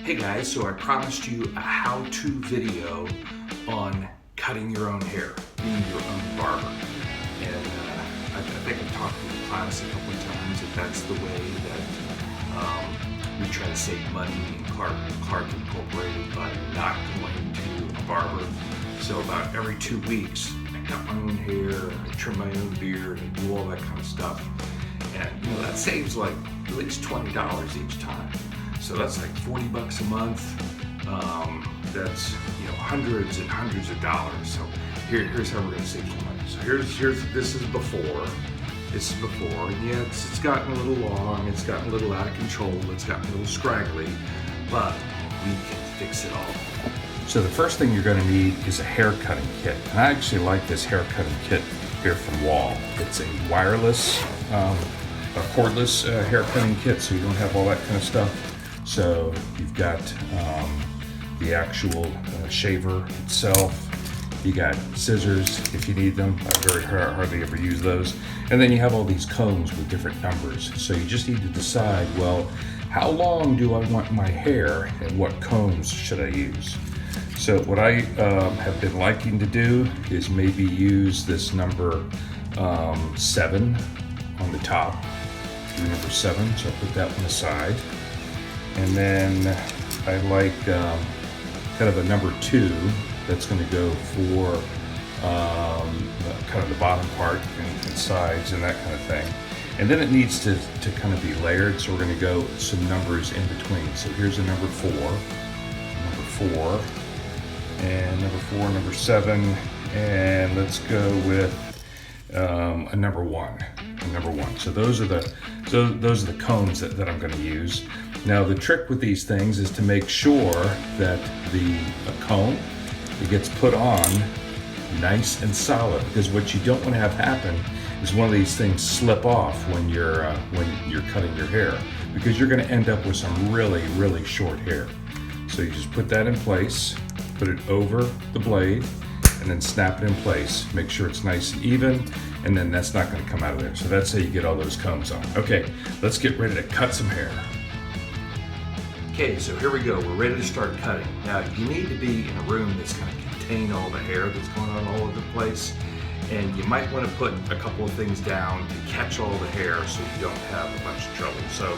Hey guys, so I promised you a how-to video on cutting your own hair, being your own barber. And I think I've talked in the class a couple of times that that's the way that we try to save money in Clark Incorporated by not going to a barber. So about every 2 weeks, I cut my own hair, I trim my own beard, I do all that kind of stuff. And that saves like at least $20 each time. So that's like 40 bucks a month. That's hundreds and hundreds of dollars. So here's how we're gonna save some money. So this is before. This is before. And yeah, it's gotten a little long, it's gotten a little out of control, it's gotten a little scraggly, but we can fix it all. So the first thing you're gonna need is a hair cutting kit. And I actually like this hair cutting kit here from Wall. It's a wireless, a cordless hair cutting kit, so you don't have all that kind of stuff. So you've got the actual shaver itself. You got scissors if you need them. I hardly ever use those. And then you have all these combs with different numbers. So you just need to decide, well, how long do I want my hair and what combs should I use? So what I have been liking to do is maybe use this number 7 on the top. Do number 7, so I'll put that one aside. And then I like kind of a number 2 that's going to go for kind of the bottom part and sides and that kind of thing. And then it needs to kind of be layered, so we're going to go some numbers in between. So here's a number 4, and number 4, number 7, and let's go with a number 1. So those are the combs that I'm going to use. Now the trick with these things is to make sure that the comb, it gets put on nice and solid, because what you don't want to have happen is one of these things slip off when you're cutting your hair, because you're going to end up with some really short hair. So you just put that in place, put it over the blade, and then snap it in place. Make sure it's nice and even, and then that's not going to come out of there. So that's how you get all those combs on. Okay, let's get ready to cut some hair. Okay, so here we go. We're ready to start cutting. Now, you need to be in a room that's going to contain all the hair that's going on all over the place. And you might want to put a couple of things down to catch all the hair so you don't have a bunch of trouble. So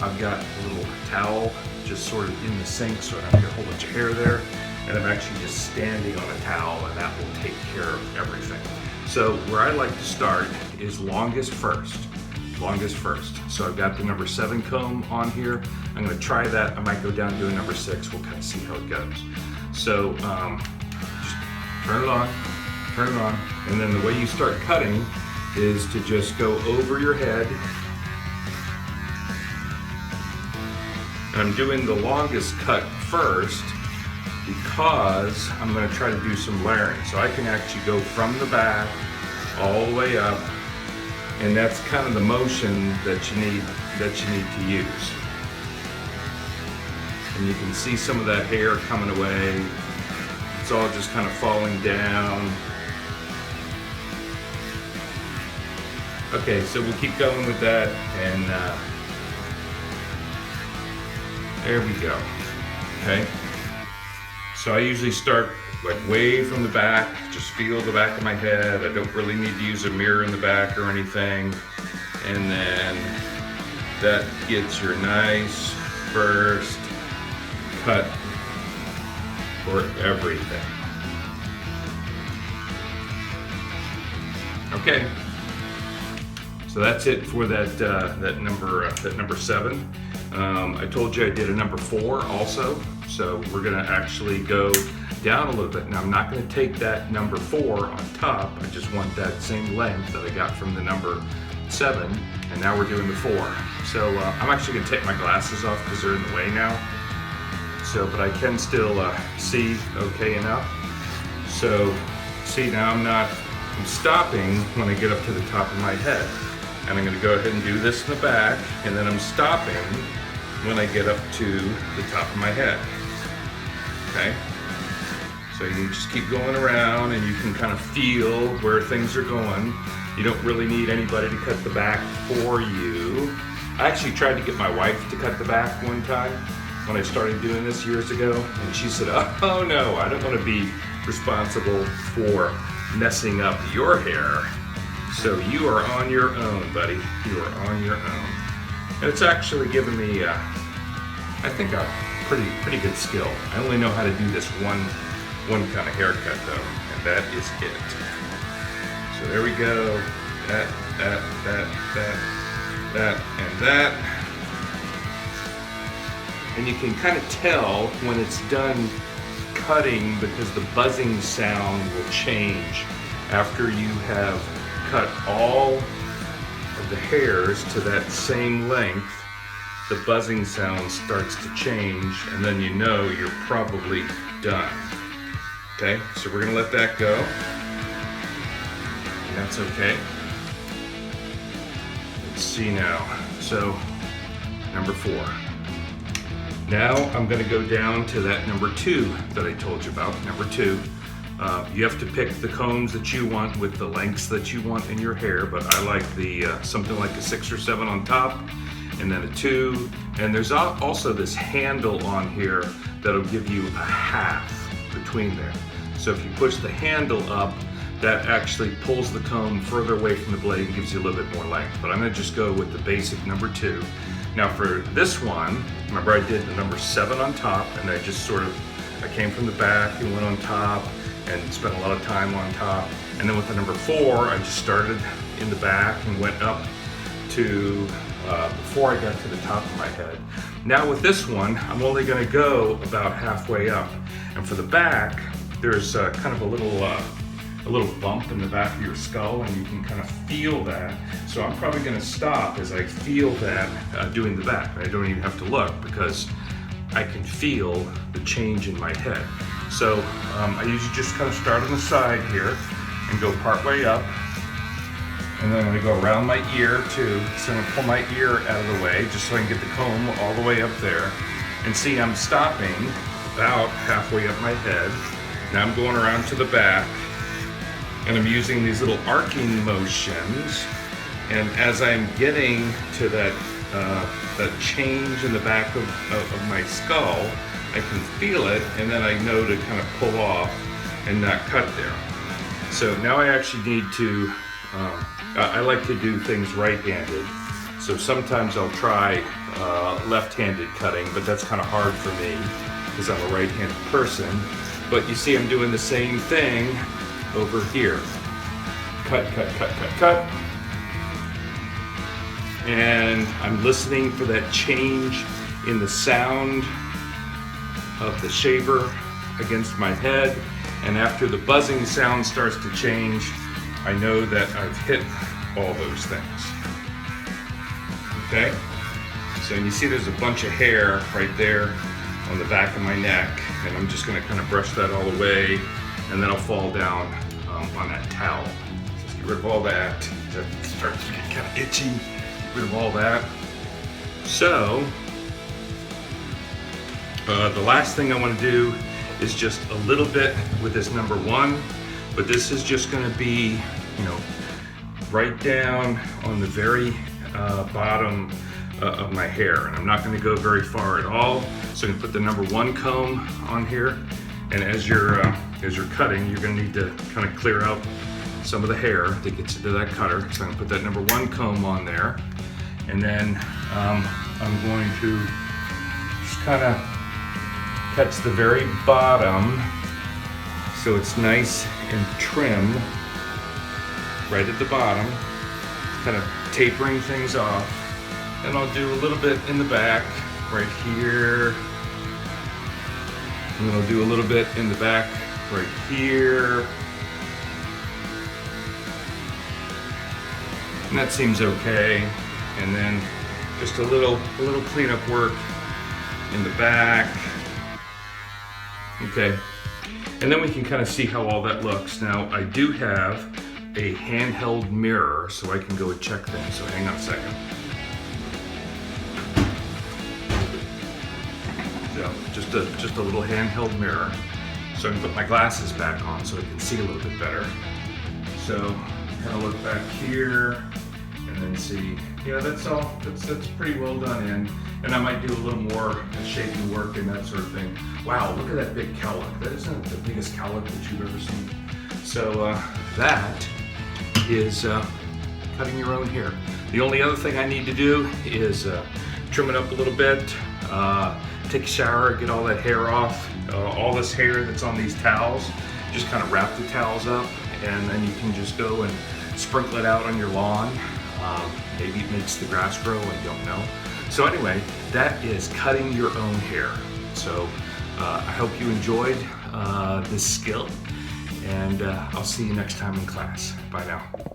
I've got a little towel just sort of in the sink, so I don't get a whole bunch of hair there. And I'm actually just standing on a towel, and that will take care of everything. So where I like to start is longest first. So I've got the number 7 comb on here. I'm going to try that. I might go down to a number 6. We'll kind of see how it goes. So just turn it on, and then the way you start cutting is to just go over your head. And I'm doing the longest cut first because I'm going to try to do some layering. So I can actually go from the back all the way up. And that's kind of the motion that you need to use. And you can see some of that hair coming away. It's all just kind of falling down. Okay, so we'll keep going with that, and there we go. Okay. So I usually start like way from the back, just feel the back of my head. I don't really need to use a mirror in the back or anything. And then that gets your nice first cut for everything. Okay, so that's it for that number 7. I told you I did a number 4 also, so we're gonna actually go down a little bit. Now I'm not going to take that number 4 on top. I just want that same length that I got from the number 7, and now we're doing the 4. So I'm actually going to take my glasses off because they're in the way now. So, but I can still see okay enough. So, see, now I'm stopping when I get up to the top of my head, and I'm going to go ahead and do this in the back, and then I'm stopping when I get up to the top of my head. Okay. So you just keep going around, and you can kind of feel where things are going. You don't really need anybody to cut the back for you. I actually tried to get my wife to cut the back one time, when I started doing this years ago, and she said, oh no, I don't want to be responsible for messing up your hair. So you are on your own, buddy. You are on your own. And it's actually given me, I think, a pretty good skill. I only know how to do this one kind of haircut though, and that is it. So there we go. That, and that. And you can kind of tell when it's done cutting because the buzzing sound will change after you have cut all of the hairs to that same length. The buzzing sound starts to change, and then you know you're probably done. Okay, so we're gonna let that go. And that's okay. Let's see now. So, number 4. Now I'm going to go down to that number 2 that I told you about. Number 2, you have to pick the combs that you want with the lengths that you want in your hair, but I like the something like a 6 or 7 on top, and then a 2. And there's also this handle on here that'll give you a half between there. So if you push the handle up, that actually pulls the comb further away from the blade and gives you a little bit more length. But I'm going to just go with the basic number 2. Now for this one, remember I did the number 7 on top, and I just I came from the back and went on top and spent a lot of time on top. And then with the number 4, I just started in the back and went up to, before I got to the top of my head. Now with this one, I'm only gonna go about halfway up. And for the back, there's kind of a little bump in the back of your skull, and you can kind of feel that. So I'm probably gonna stop as I feel that doing the back. I don't even have to look because I can feel the change in my head. So I usually just kind of start on the side here and go part way up. And then I'm gonna go around my ear too. So I'm gonna pull my ear out of the way just so I can get the comb all the way up there. And see, I'm stopping about halfway up my head. Now I'm going around to the back, and I'm using these little arcing motions. And as I'm getting to that change in the back of my skull, I can feel it, and then I know to kind of pull off and not cut there. So now I actually need to, I like to do things right-handed. So sometimes I'll try left-handed cutting, but that's kind of hard for me because I'm a right-handed person. But you see I'm doing the same thing over here. Cut, cut, cut, cut, cut. And I'm listening for that change in the sound of the shaver against my head. And after the buzzing sound starts to change, I know that I've hit all those things. Okay? So you see there's a bunch of hair right there on the back of my neck, and I'm just gonna kind of brush that all away, and then I'll fall down on that towel. Just get rid of all that. That starts to get kind of itchy. Get rid of all that. So, the last thing I want to do is just a little bit with this number 1, but this is just going to be, right down on the very bottom of my hair, and I'm not going to go very far at all. So I'm going to put the number 1 comb on here, and as you're cutting, you're going to need to kind of clear out some of the hair that gets into that cutter. So I'm going to put that number 1 comb on there, and then I'm going to just kind of catch the very bottom so it's nice and trim right at the bottom, kind of tapering things off. And I'll do a little bit in the back right here, and then I'll do a little bit in the back right here, and that seems okay. And then just a little cleanup work in the back. Okay, and then we can kind of see how all that looks. Now I do have a handheld mirror, so I can go and check things. So hang on a second. So just a little handheld mirror, so I can put my glasses back on so I can see a little bit better. So kind of look back here, and and see, yeah, that's all, that's pretty well done. And I might do a little more shaping work and that sort of thing. Wow, look at that big cowlick. That isn't the biggest cowlick that you've ever seen. So that is cutting your own hair. The only other thing I need to do is trim it up a little bit, take a shower, get all that hair off, all this hair that's on these towels. Just kind of wrap the towels up, and then you can just go and sprinkle it out on your lawn. Maybe it makes the grass grow, I don't know. So anyway, that is cutting your own hair. So I hope you enjoyed this skill, and I'll see you next time in class. Bye now.